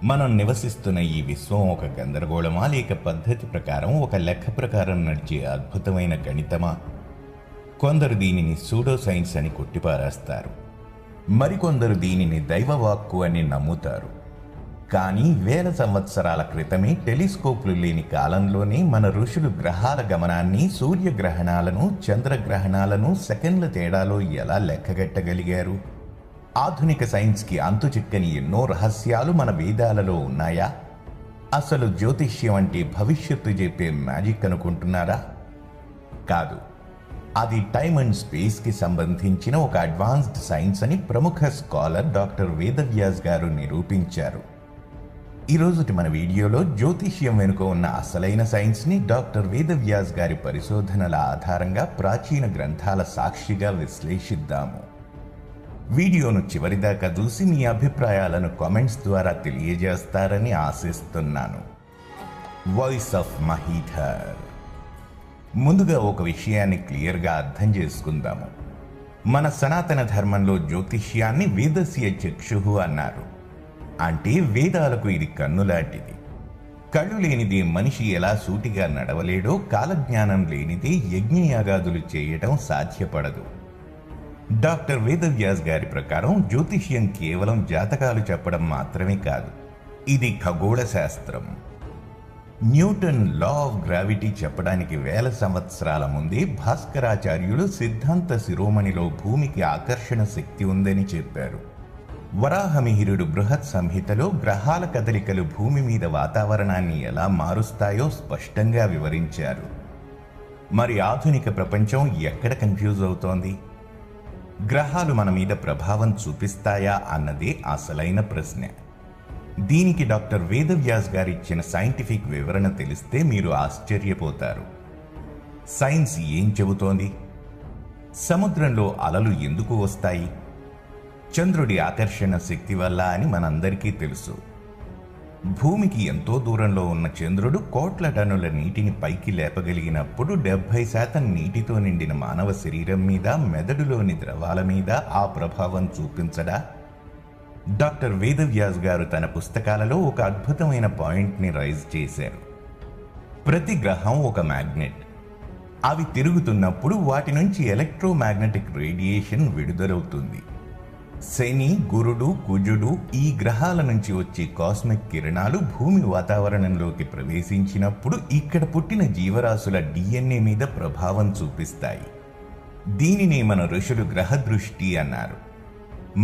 మనం నివసిస్తున్న ఈ విశ్వం ఒక గందరగోళమా, లేక పద్ధతి ప్రకారం ఒక లెక్క ప్రకారం నడిచే అద్భుతమైన గణితమా? కొందరు దీనిని సూడో సైన్స్ అని కొట్టిపారేస్తారు, మరికొందరు దీనిని దైవవాక్కు అని నమ్ముతారు. కానీ వేల సంవత్సరాల క్రితమే టెలిస్కోప్లు లేని కాలంలోనే మన ఋషులు గ్రహాల గమనాన్ని, సూర్యగ్రహణాలను, చంద్రగ్రహణాలను సెకండ్ల తేడాలో ఎలా లెక్కగట్టగలిగారు? ఆధునిక సైన్స్కి అంతుచిక్కని ఎన్నో రహస్యాలు మన వేదాలలో ఉన్నాయా? అసలు జ్యోతిష్యం అంటే భవిష్యత్తు చెప్పే మ్యాజిక్ అనుకుంటున్నారా? కాదు, అది టైమ్ అండ్ స్పేస్కి సంబంధించిన ఒక అడ్వాన్స్డ్ సైన్స్ అని ప్రముఖ స్కాలర్ డాక్టర్ వేదవ్యాస్ గారు నిరూపించారు. ఈరోజుటి మన వీడియోలో జ్యోతిష్యం వెనుక ఉన్న అసలైన సైన్స్ని డాక్టర్ వేదవ్యాస్ గారి పరిశోధనల ఆధారంగా ప్రాచీన గ్రంథాల సాక్షిగా విశ్లేషిద్దాము. వీడియోను చివరిదాకా చూసి మీ అభిప్రాయాలను కామెంట్స్ ద్వారా తెలియజేస్తారని ఆశిస్తున్నాను. Voice of Mahidhar. ముందుగా ఒక విషయాన్ని క్లియర్గా అర్థం చేసుకుందాము. మన సనాతన ధర్మంలో జ్యోతిష్యాన్ని వేదస్య చక్షుః అన్నారు. అంటే వేదాలకు ఇది కన్ను లాంటిది. కళ్ళు లేనిదే మనిషి ఎలా సూటిగా నడవలేడో, కాలజ్ఞానం లేనిదే యజ్ఞయాగాదులు చేయటం సాధ్యపడదు. డాక్టర్ వేదవ్యాస్ గారి ప్రకారం జ్యోతిష్యం కేవలం జాతకాలు చెప్పడం మాత్రమే కాదు, ఇది ఖగోళ శాస్త్రం. న్యూటన్ లా ఆఫ్ గ్రావిటీ చెప్పడానికి వేల సంవత్సరాల ముందే భాస్కరాచార్యులు సిద్ధాంత శిరోమణిలో భూమికి ఆకర్షణ శక్తి ఉందని చెప్పారు. వరాహమిహిరుడు బృహత్ సంహితలో గ్రహాల కదలికలు భూమి మీద వాతావరణాన్ని ఎలా మారుస్తాయో స్పష్టంగా వివరించారు. మరి ఆధునిక ప్రపంచం ఎక్కడ కన్ఫ్యూజ్ అవుతోంది? గ్రహాలు మన మీద ప్రభావం చూపిస్తాయా అన్నదే అసలైన ప్రశ్న. దీనికి డాక్టర్ వేదవ్యాస్ గారిచ్చిన సైంటిఫిక్ వివరణ తెలిస్తే మీరు ఆశ్చర్యపోతారు. సైన్స్ ఏం చెబుతోంది? సముద్రంలో అలలు ఎందుకు వస్తాయి? చంద్రుడి ఆకర్షణ శక్తి వల్ల అని మనందరికీ తెలుసు. భూమికి ఎంతో దూరంలో ఉన్న చంద్రుడు కోట్ల టన్నుల నీటిని పైకి లేపగలిగినప్పుడు 70% నీటితో నిండిన మానవ శరీరం మీద, మెదడులోని ద్రవాల మీద ఆ ప్రభావం చూపించడా? డాక్టర్ వేదవ్యాస్ గారు తన పుస్తకాలలో ఒక అద్భుతమైన పాయింట్ని రైజ్ చేశారు. ప్రతి గ్రహం ఒక మ్యాగ్నెట్. అవి తిరుగుతున్నప్పుడు వాటి నుంచి ఎలక్ట్రోమాగ్నెటిక్ రేడియేషన్ విడుదలవుతుంది. శని, గురుడు, కుజుడు ఈ గ్రహాల నుంచి వచ్చే కాస్మిక్ కిరణాలు భూమి వాతావరణంలోకి ప్రవేశించినప్పుడు ఇక్కడ పుట్టిన జీవరాశుల DNA మీద ప్రభావం చూపిస్తాయి. దీనిని మన ఋషులు గ్రహ దృష్టి అన్నారు.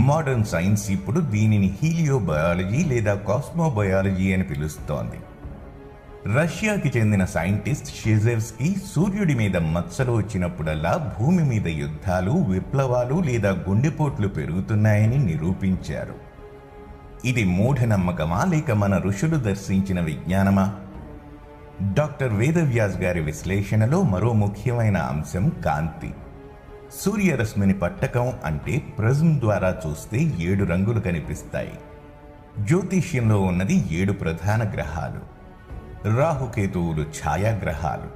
మోడర్న్ సైన్స్ ఇప్పుడు దీనిని హీలియోబయాలజీ లేదా కాస్మోబయాలజీ అని పిలుస్తోంది. రష్యాకి చెందిన సైంటిస్ట్ షెజెవ్స్కీ సూర్యుడి మీద మచ్చలు వచ్చినప్పుడల్లా భూమి మీద యుద్ధాలు, విప్లవాలు లేదా గుండెపోట్లు పెరుగుతున్నాయని నిరూపించారు. ఇది మూఢనమ్మకమా, లేక మన ఋషులు దర్శించిన విజ్ఞానమా? డాక్టర్ వేదవ్యాస్ గారి విశ్లేషణలో మరో ముఖ్యమైన అంశం కాంతి. సూర్యరశ్మిని పట్టకం అంటే ప్రిజం ద్వారా చూస్తే 7 రంగులు కనిపిస్తాయి. జ్యోతిష్యంలో ఉన్నది 7 ప్రధాన గ్రహాలు. రాహుకేతువులు ఛాయాగ్రహాలు.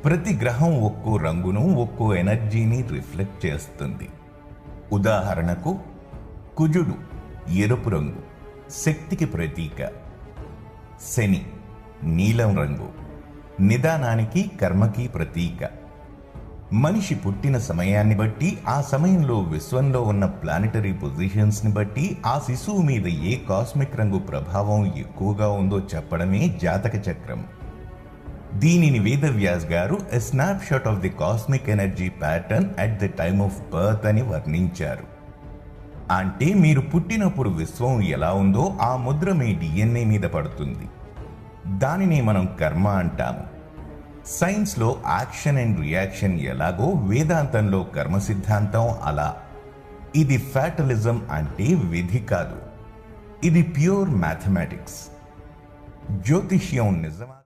ప్రతి గ్రహం ఒక్కో రంగును, ఒక్కో ఎనర్జీని రిఫ్లెక్ట్ చేస్తుంది. ఉదాహరణకు కుజుడు ఎరుపు రంగు, శక్తికి ప్రతీక. శని నీలం రంగు, నిదానానికి, కర్మకి ప్రతీక. మనిషి పుట్టిన సమయాన్ని బట్టి, ఆ సమయంలో విశ్వంలో ఉన్న ప్లానెటరీ పొజిషన్స్ని బట్టి ఆ శిశువు మీద ఏ కాస్మిక్ రంగు ప్రభావం ఎక్కువగా ఉందో చెప్పడమే జాతక చక్రం. దీనిని వేదవ్యాస్ గారు a snapshot of the cosmic energy pattern at the time of birth అని వర్ణించారు. అంటే మీరు పుట్టినప్పుడు విశ్వం ఎలా ఉందో ఆ ముద్ర మీ DNA మీద పడుతుంది. దానిని మనం కర్మ అంటాము. సైన్స్లో యాక్షన్ అండ్ రియాక్షన్ ఎలాగో వేదాంతంలో కర్మ సిద్ధాంతం అలా. ఇది ఫ్యాటలిజం అంటే విధి కాదు, ఇది ప్యూర్ మ్యాథమెటిక్స్. జ్యోతిష్యం నిజమా?